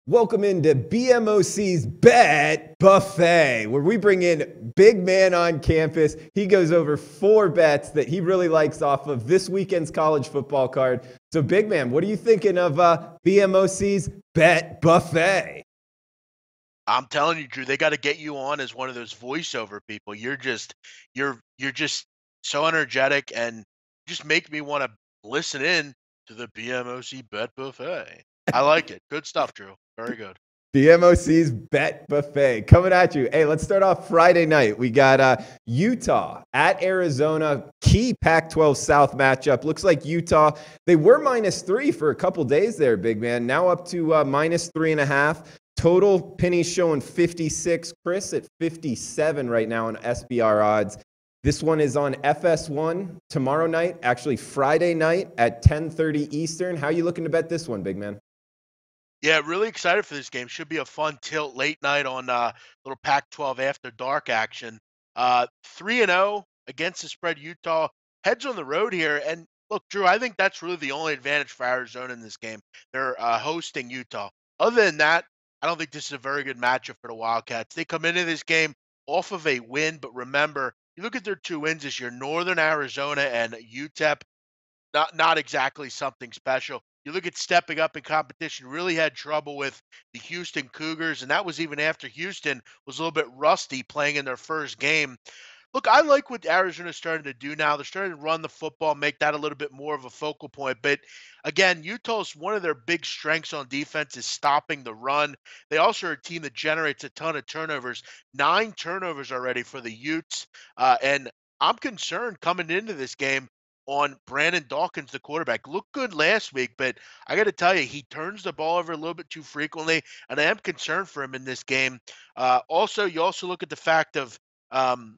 Welcome into BMOC's Bet Buffet, where we bring in big man on campus. He goes over 4 bets that he really likes off of this weekend's college football card. So, big man, what are you thinking of BMOC's Bet Buffet? I'm telling you, Drew, they got to get you on as one of those voiceover people. You're just so energetic and just make me want to listen in to the BMOC Bet Buffet. I like it. Good stuff, Drew. Very good. BMOC's Bet Buffet coming at you. Hey, let's start off Friday night. We got Utah at Arizona, key Pac-12 South matchup. Looks like Utah, they were -3 for a couple days there, big man. Now up to -3.5. Total pennies showing 56. Chris at 57 right now on SBR odds. This one is on FS1 tomorrow night, actually Friday night at 10:30 Eastern. How you looking to bet this one, big man? Yeah, really excited for this game. Should be a fun tilt late night on little Pac-12 after dark action. 3-0 against the spread. Utah heads on the road here, and look, Drew, I think that's really the only advantage for Arizona in this game. They're hosting Utah. Other than that, I don't think this is a very good matchup for the Wildcats. They come into this game off of a win, but remember, you look at their 2 wins this year: Northern Arizona and UTEP. Not exactly something special. You look at stepping up in competition, really had trouble with the Houston Cougars, and that was even after Houston was a little bit rusty playing in their first game. Look, I like what Arizona's starting to do now. They're starting to run the football, make that a little bit more of a focal point. But again, Utah's one of their big strengths on defense is stopping the run. They also are a team that generates a ton of turnovers. 9 turnovers already for the Utes. And I'm concerned coming into this game on Brandon Dawkins, the quarterback. Looked good last week, but I got to tell you, he turns the ball over a little bit too frequently, and I am concerned for him in this game. Also, you also look at the fact of um,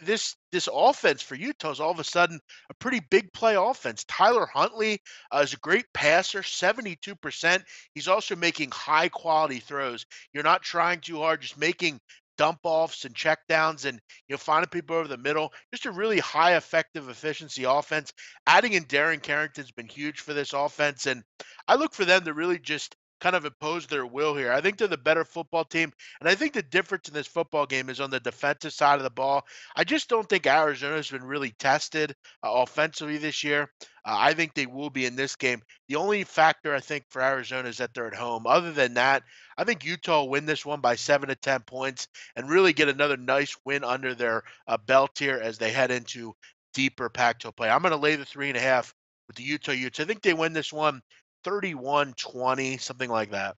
this offense for Utah is all of a sudden a pretty big play offense. Tyler Huntley is a great passer, 72%. He's also making high quality throws. You're not trying too hard, just making dump offs and check downs and finding people over the middle. Just a really high effective efficiency offense. Adding in Darren Carrington's been huge for this offense, and I look for them to really just kind of impose their will here. I think they're the better football team, and I think the difference in this football game is on the defensive side of the ball. I just don't think Arizona's been really tested offensively this year. I think they will be in this game. The only factor I think for Arizona is that they're at home. Other than that, I think Utah will win this one by 7 to 10 points and really get another nice win under their belt here as they head into deeper Pac-12 play. I'm going to lay the 3.5 with the Utah Utes. I think they win this one 31-20, something like that.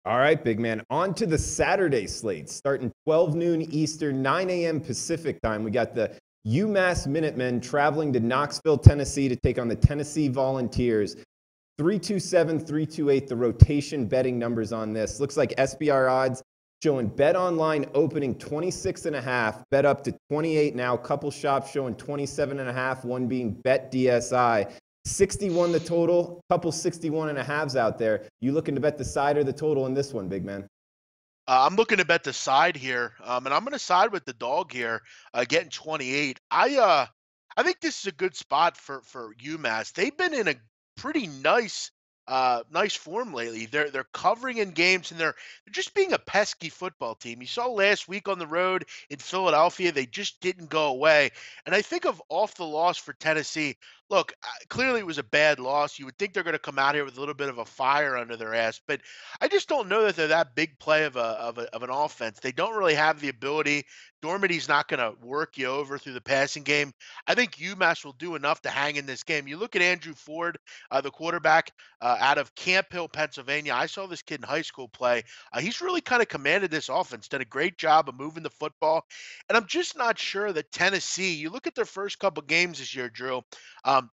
All right, big man. On to the Saturday slate, starting 12 noon Eastern, 9 a.m. Pacific time. We got the UMass Minutemen traveling to Knoxville, Tennessee to take on the Tennessee Volunteers. 327, 328, the rotation betting numbers on this. Looks like SBR odds showing Bet Online opening 26.5, bet up to 28 now. Couple shops showing 27.5, one being Bet DSI. 61 the total, couple 61.5s out there. You looking to bet the side or the total in this one, big man? I'm looking to bet the side here, and I'm going to side with the dog here, getting 28. I think this is a good spot for UMass. They've been in a pretty nice form lately. They're covering in games, and they're just being a pesky football team. You saw last week on the road in Philadelphia, they just didn't go away. And I think of off the loss for Tennessee. Look, clearly it was a bad loss. You would think they're going to come out here with a little bit of a fire under their ass, but I just don't know that they're that big play of an offense. They don't really have the ability. Dormity's not going to work you over through the passing game. I think UMass will do enough to hang in this game. You look at Andrew Ford, the quarterback out of Camp Hill, Pennsylvania. I saw this kid in high school play. He's really kind of commanded this offense, done a great job of moving the football. And I'm just not sure that Tennessee, you look at their first couple games this year, Drew,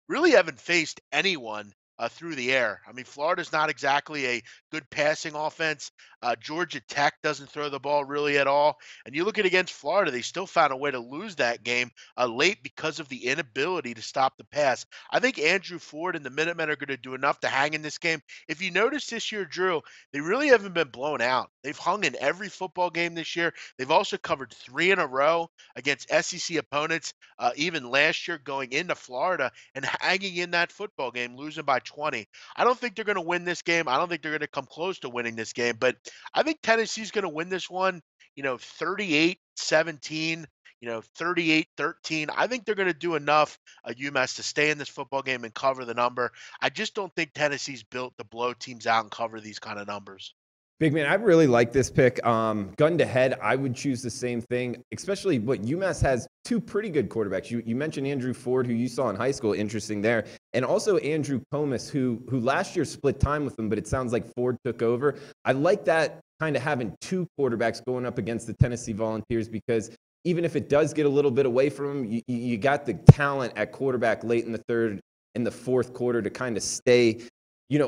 really haven't faced anyone through the air. I mean, Florida's not exactly a good passing offense. Georgia Tech doesn't throw the ball really at all. And you look at against Florida, they still found a way to lose that game late because of the inability to stop the pass. I think Andrew Ford and the Minutemen are going to do enough to hang in this game. If you notice this year, Drew, they really haven't been blown out. They've hung in every football game this year. They've also covered 3 in a row against SEC opponents, even last year going into Florida and hanging in that football game, losing by 20. I don't think they're going to win this game. I don't think they're going to come close to winning this game. But I think Tennessee's going to win this one, 38-17, 38-13. I think they're going to do enough, UMass, to stay in this football game and cover the number. I just don't think Tennessee's built to blow teams out and cover these kind of numbers. Big man, I really like this pick. Gun to head, I would choose the same thing, especially what UMass has two pretty good quarterbacks. You mentioned Andrew Ford, who you saw in high school, interesting there, and also Andrew Comas, who last year split time with him, but it sounds like Ford took over. I like that, kind of having two quarterbacks going up against the Tennessee Volunteers, because even if it does get a little bit away from them, you got the talent at quarterback late in the third and the fourth quarter to kind of stay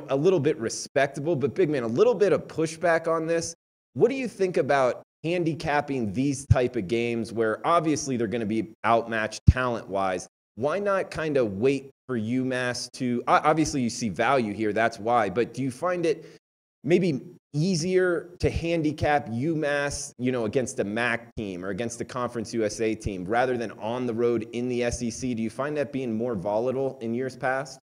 a little bit respectable. But big man, a little bit of pushback on this. What do you think about handicapping these type of games where obviously they're going to be outmatched talent-wise? Why not kind of wait for UMass to, obviously you see value here, that's why, but do you find it maybe easier to handicap UMass, against a MAC team or against a Conference USA team rather than on the road in the SEC? Do you find that being more volatile in years past?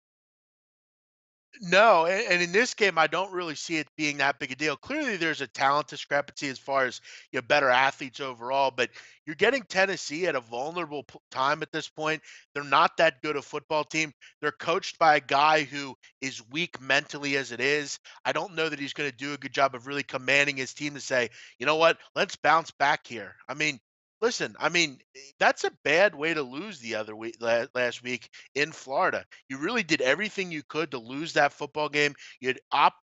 No, and in this game, I don't really see it being that big a deal. Clearly, there's a talent discrepancy as far as better athletes overall, but you're getting Tennessee at a vulnerable time at this point. They're not that good a football team. They're coached by a guy who is weak mentally as it is. I don't know that he's going to do a good job of really commanding his team to say, you know what, let's bounce back here. I mean, listen, that's a bad way to lose the other week, last week in Florida. You really did everything you could to lose that football game. You had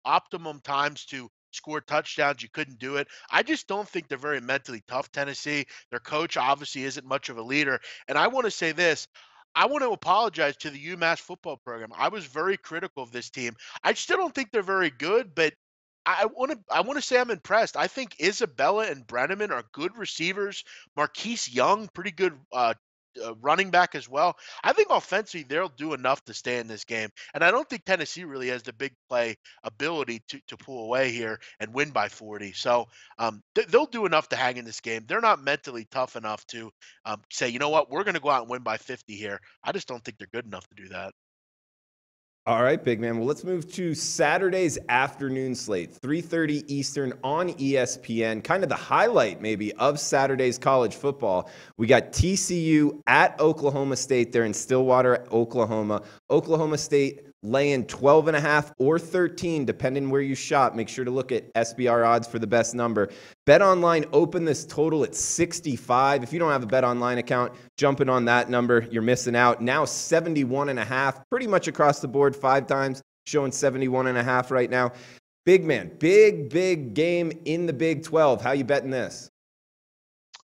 optimum times to score touchdowns. You couldn't do it. I just don't think they're very mentally tough, Tennessee. Their coach obviously isn't much of a leader. And I want to say this. I want to apologize to the UMass football program. I was very critical of this team. I still don't think they're very good, but I want to say I'm impressed. I think Isabella and Brenneman are good receivers. Marquise Young, pretty good running back as well. I think offensively they'll do enough to stay in this game, and I don't think Tennessee really has the big play ability to pull away here and win by 40. So they'll do enough to hang in this game. They're not mentally tough enough to say, you know what, we're going to go out and win by 50 here. I just don't think they're good enough to do that. All right, big man. Well, let's move to Saturday's afternoon slate, 3:30 Eastern on ESPN. Kind of the highlight, maybe, of Saturday's college football. We got TCU at Oklahoma State. They're in Stillwater, Oklahoma. Oklahoma State laying 12.5 or 13, depending where you shop. Make sure to look at SBR odds for the best number. BetOnline opened this total at 65. If you don't have a BetOnline account, jumping on that number, you're missing out. Now 71.5, pretty much across the board 5 times, showing 71.5 right now. Big man, big game in the Big 12. How you betting this?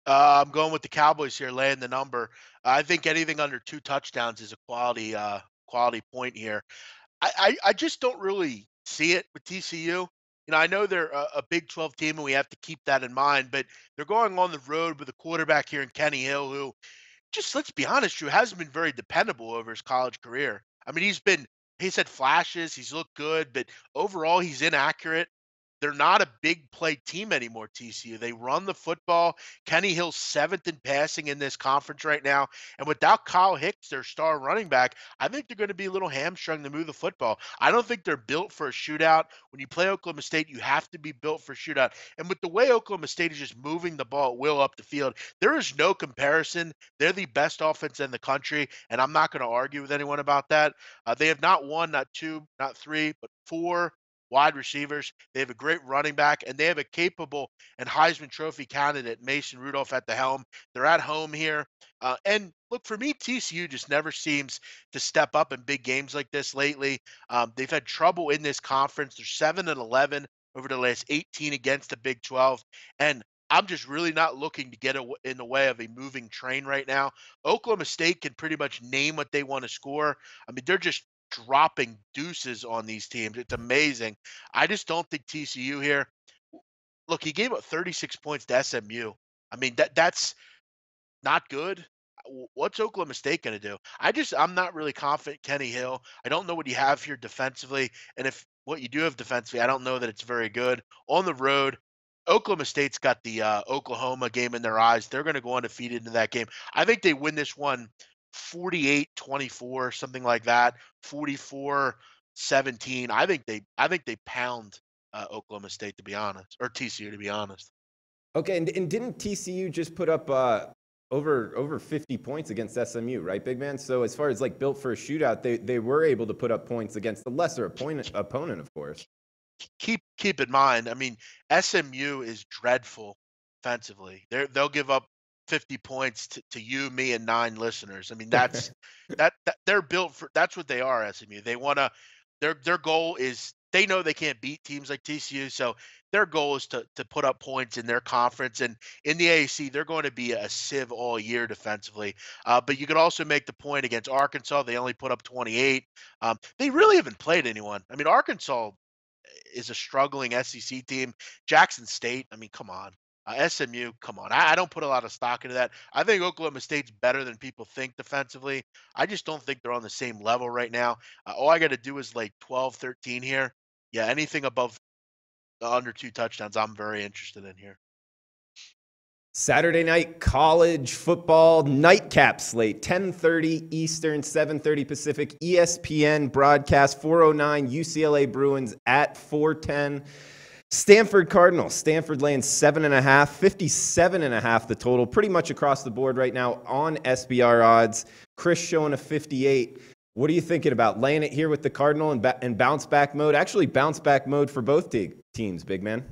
I'm going with the Cowboys here, laying the number. I think anything under 2 touchdowns is a quality point here. I just don't really see it with TCU. I know they're a Big 12 team, and we have to keep that in mind. But they're going on the road with a quarterback here in Kenny Hill, who, just let's be honest, Drew, hasn't been very dependable over his college career. He's had flashes, he's looked good, but overall he's inaccurate. They're not a big play team anymore, TCU. They run the football. Kenny Hill's 7th in passing in this conference right now. And without Kyle Hicks, their star running back, I think they're going to be a little hamstrung to move the football. I don't think they're built for a shootout. When you play Oklahoma State, you have to be built for a shootout. And with the way Oklahoma State is just moving the ball at will up the field, there is no comparison. They're the best offense in the country, and I'm not going to argue with anyone about that. They have not one, not two, not three, but 4 wide receivers. They have a great running back, and they have a capable and Heisman Trophy candidate, Mason Rudolph, at the helm. They're at home here. And look, for me, TCU just never seems to step up in big games like this lately. They've had trouble in this conference. They're 7-11 over the last 18 against the Big 12. And I'm just really not looking to get in the way of a moving train right now. Oklahoma State can pretty much name what they want to score. They're just dropping deuces on these teams. It's amazing. I just don't think TCU here. Look, he gave up 36 points to SMU. That's not good. What's Oklahoma State going to do? I'm not really confident Kenny Hill. I don't know what you have here defensively, and if what you do have defensively, I don't know that it's very good. On the road, Oklahoma State's got the Oklahoma game in their eyes. They're going to go undefeated into that game. I think they win this one 48-24, something like that. 44-17. I think they pound Oklahoma State, to be honest, or TCU, to be honest. Okay, and didn't TCU just put up over 50 points against SMU, right, big man? So as far as like built for a shootout, they were able to put up points against the lesser opponent, of course. Keep in mind, I mean, SMU is dreadful defensively. They'll give up 50 points to you, me, and 9 listeners. I mean, that they're built for. That's what they are. SMU. They want to. Their goal is they know they can't beat teams like TCU, so their goal is to put up points in their conference, and in the AAC they're going to be a sieve all year defensively. But you could also make the point against Arkansas. They only put up 28. They really haven't played anyone. I mean, Arkansas is a struggling SEC team. Jackson State, I mean, come on. SMU, come on. I don't put a lot of stock into that. I think Oklahoma State's better than people think defensively. I just don't think they're on the same level right now. All I got to do is like 12, 13 here. Yeah, anything above under 2 touchdowns, I'm very interested in here. Saturday night college football nightcap slate, 10:30 Eastern, 7:30 Pacific, ESPN broadcast, 4:09 UCLA Bruins at 4:10. Stanford Cardinals. Stanford laying 7.5, 57.5 the total, pretty much across the board right now on SBR odds. Chris showing a 58. What are you thinking about laying it here with the Cardinal and bounce back mode? Actually, bounce back mode for both teams, big man.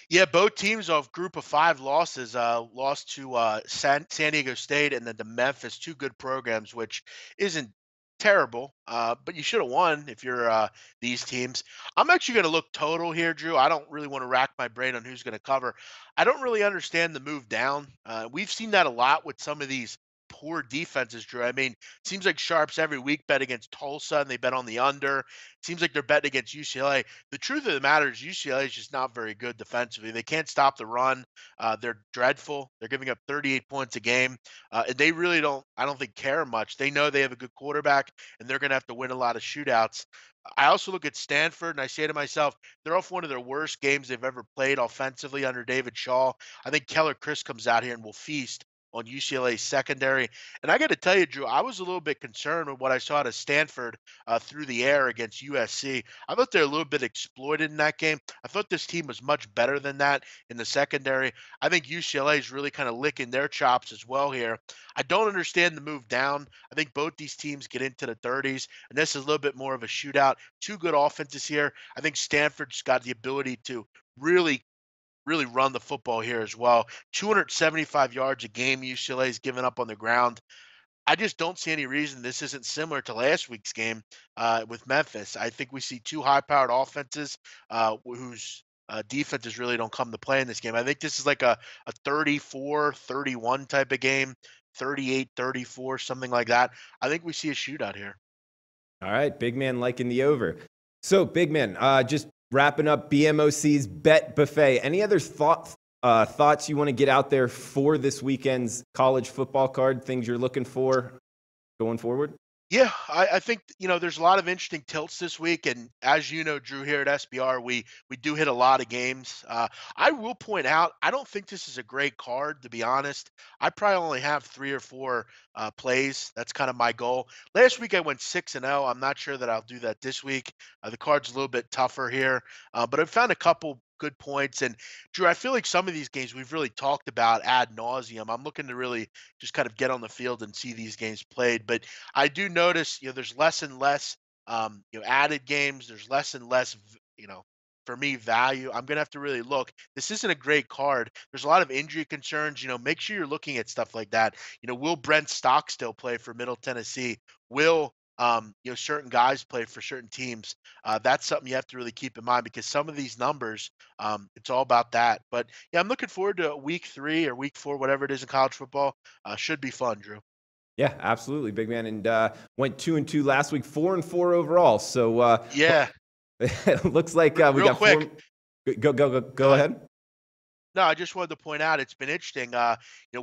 Yeah, both teams off group of 5 losses, lost to San Diego State and then to Memphis, 2 good programs, which isn't terrible, but you should have won if you're these teams. I'm actually going to look total here, Drew. I don't really want to rack my brain on who's going to cover. I don't really understand the move down. We've seen that a lot with some of these poor defenses, Drew. I mean, seems like Sharps every week bet against Tulsa and they bet on the under. Seems like they're betting against UCLA. The truth of the matter is UCLA is just not very good defensively. They can't stop the run. They're dreadful. They're giving up 38 points a game. And they really don't, I don't think, care much. They know they have a good quarterback and they're going to have to win a lot of shootouts. I also look at Stanford and I say to myself, they're off one of their worst games they've ever played offensively under David Shaw. I think Keller Chris comes out here and will feast on UCLA's secondary. And I got to tell you, Drew, I was a little bit concerned with what I saw out of Stanford through the air against USC. I thought they were a little bit exploited in that game. I thought this team was much better than that in the secondary. I think UCLA is really kind of licking their chops as well here. I don't understand the move down. I think both these teams get into the 30s, and this is a little bit more of a shootout. 2 good offenses here. I think Stanford's got the ability to really run the football here as well. 275 yards a game UCLA's given up on the ground. I just don't see any reason this isn't similar to last week's game with Memphis. I think we see 2 high-powered offenses whose defenses really don't come to play in this game. I think this is like a 34-31 type of game, 38-34, something like that. I think we see a shootout here. All right, big man liking the over. So, big man, just wrapping up BMOC's Bet Buffet. Any other thoughts you want to get out there for this weekend's college football card, things you're looking for going forward? Yeah, I think, there's a lot of interesting tilts this week. And as you know, Drew, here at SBR, we do hit a lot of games. I will point out, I don't think this is a great card, to be honest. I probably only have 3 or 4 plays. That's kind of my goal. Last week I went 6-0. I'm not sure that I'll do that this week. The card's a little bit tougher here, but I've found a couple good points. And Drew, I feel like some of these games we've really talked about ad nauseum. I'm looking to really just kind of get on the field and see these games played. But I do notice, there's less and less, added games. There's less and less, for me, value. I'm going to have to really look. This isn't a great card. There's a lot of injury concerns. Make sure you're looking at stuff like that. Will Brent Stockstill play for Middle Tennessee? Will certain guys play for certain teams? That's something you have to really keep in mind because some of these numbers, it's all about that. But yeah, I'm looking forward to week 3 or week 4, whatever it is in college football. Should be fun, Drew. Yeah, absolutely, big man. And went 2-2 last week, 4-4 overall. So yeah, it looks like we real got quick. Go ahead. No, I just wanted to point out it's been interesting.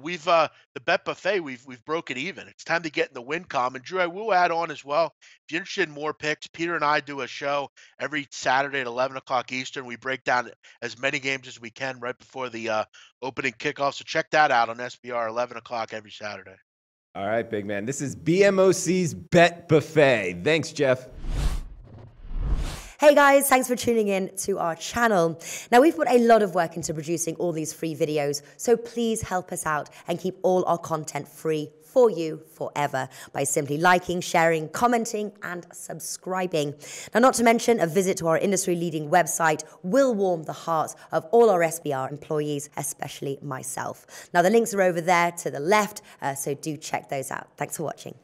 We've the Bet Buffet, we've broken even. It's time to get in the win column. And Drew, I will add on as well. If you're interested in more picks, Peter and I do a show every Saturday at 11 o'clock Eastern. We break down as many games as we can right before the opening kickoff. So check that out on SBR 11 o'clock every Saturday. All right, big man. This is BMOC's Bet Buffet. Thanks, Jeff. Hey guys, thanks for tuning in to our channel. Now we've put a lot of work into producing all these free videos, so please help us out and keep all our content free for you forever by simply liking, sharing, commenting, and subscribing. Now, not to mention, a visit to our industry-leading website will warm the hearts of all our SBR employees, especially myself. Now, the links are over there to the left, so do check those out. Thanks for watching.